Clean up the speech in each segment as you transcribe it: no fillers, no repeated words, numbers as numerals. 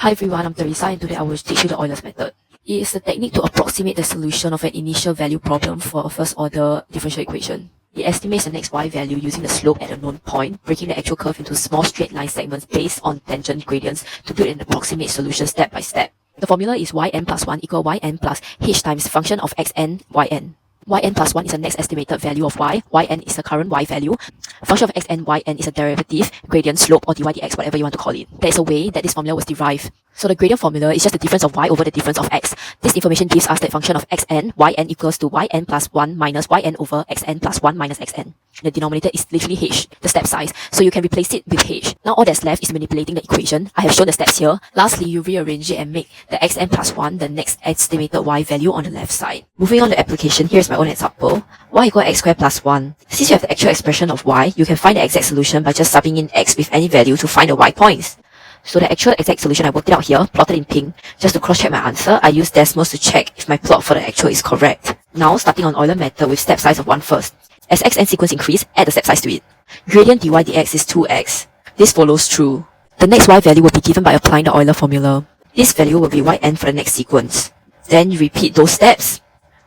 Hi everyone, I'm Teresa and today I will teach you the Euler's method. It is a technique to approximate the solution of an initial value problem for a first order differential equation. It estimates the next y value using the slope at a known point, breaking the actual curve into small straight line segments based on tangent gradients to build an approximate solution step by step. The formula is yn plus 1 equal yn plus h times function of xn yn. Yn plus 1 is the next estimated value of y, yn is the current y value, function of xn yn is a derivative, gradient, slope, or dy dx, whatever you want to call it. There is a way that this formula was derived. So the gradient formula is just the difference of y over the difference of x. This information gives us that function of xn, yn equals to yn plus 1 minus yn over xn plus 1 minus xn. The denominator is literally h, the step size, so you can replace it with h. Now all that's left is manipulating the equation. I have shown the steps here. Lastly, you rearrange it and make the xn plus 1 the next estimated y value on the left side. Moving on to application, here's my own example. Y equals x squared plus 1. Since you have the actual expression of y, you can find the exact solution by just subbing in x with any value to find the y points. So the actual exact solution, I worked it out here, plotted in pink. Just to cross-check my answer, I use decimals to check if my plot for the actual is correct. Now, starting on Euler method with step size of 1 first. As xn sequence increase, add the step size to it. Gradient dy dx is 2x. This follows true. The next y value will be given by applying the Euler formula. This value will be yn for the next sequence. Then you repeat those steps.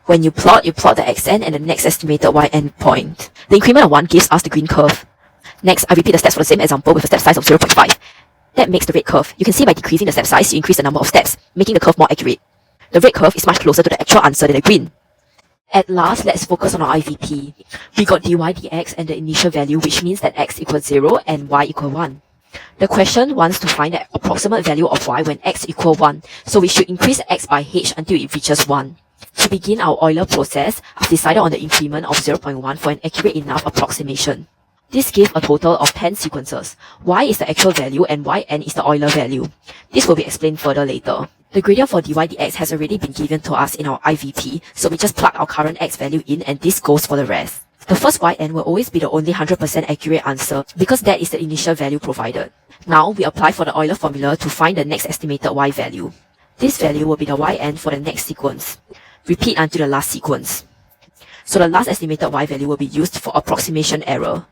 When you plot the xn and the next estimated yn point. The increment of 1 gives us the green curve. Next, I repeat the steps for the same example with a step size of 0.5. That makes the red curve. You can see by decreasing the step size, you increase the number of steps, making the curve more accurate. The red curve is much closer to the actual answer than the green. At last, let's focus on our IVP. We got dy dx and the initial value, which means that x equals 0 and y equals 1. The question wants to find the approximate value of y when x equals 1, so we should increase x by h until it reaches 1. To begin our Euler process, I've decided on the increment of 0.1 for an accurate enough approximation. This gives a total of 10 sequences. Y is the actual value and yn is the Euler value. This will be explained further later. The gradient for dy dx has already been given to us in our IVP, so we just plug our current x value in and this goes for the rest. The first yn will always be the only 100% accurate answer because that is the initial value provided. Now we apply for the Euler formula to find the next estimated y value. This value will be the yn for the next sequence. Repeat until the last sequence. So the last estimated y value will be used for approximation error.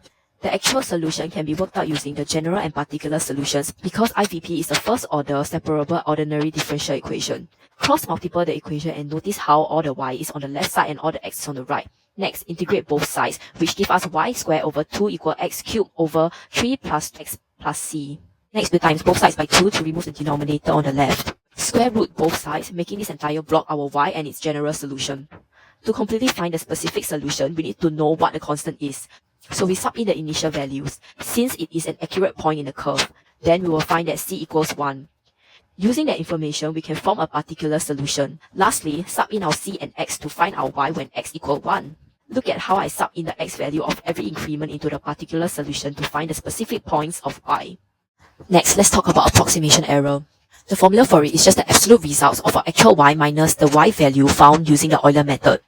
The actual solution can be worked out using the general and particular solutions because IVP is the first order separable ordinary differential equation. Cross-multiply the equation and notice how all the y is on the left side and all the x is on the right. Next, integrate both sides, which give us y squared over 2 equal x cubed over 3 plus x plus c. Next, we times both sides by 2 to remove the denominator on the left. Square root both sides, making this entire block our y and its general solution. To completely find the specific solution, we need to know what the constant is. So we sub in the initial values, since it is an accurate point in the curve. Then we will find that c equals 1. Using that information, we can form a particular solution. Lastly, sub in our c and x to find our y when x equals 1. Look at how I sub in the x value of every increment into the particular solution to find the specific points of y. Next, let's talk about approximation error. The formula for it is just the absolute results of our actual y minus the y value found using the Euler method.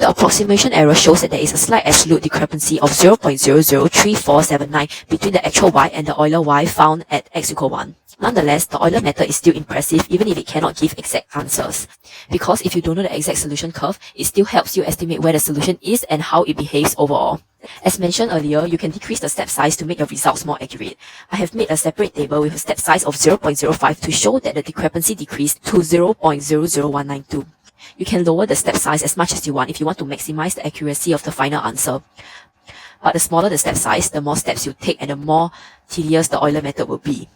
The approximation error shows that there is a slight absolute discrepancy of 0.003479 between the actual y and the Euler y found at x equals 1. Nonetheless, the Euler method is still impressive even if it cannot give exact answers. Because if you don't know the exact solution curve, it still helps you estimate where the solution is and how it behaves overall. As mentioned earlier, you can decrease the step size to make your results more accurate. I have made a separate table with a step size of 0.05 to show that the discrepancy decreased to 0.00192. You can lower the step size as much as you want if you want to maximize the accuracy of the final answer. But the smaller the step size, the more steps you take and the more tedious the Euler method will be.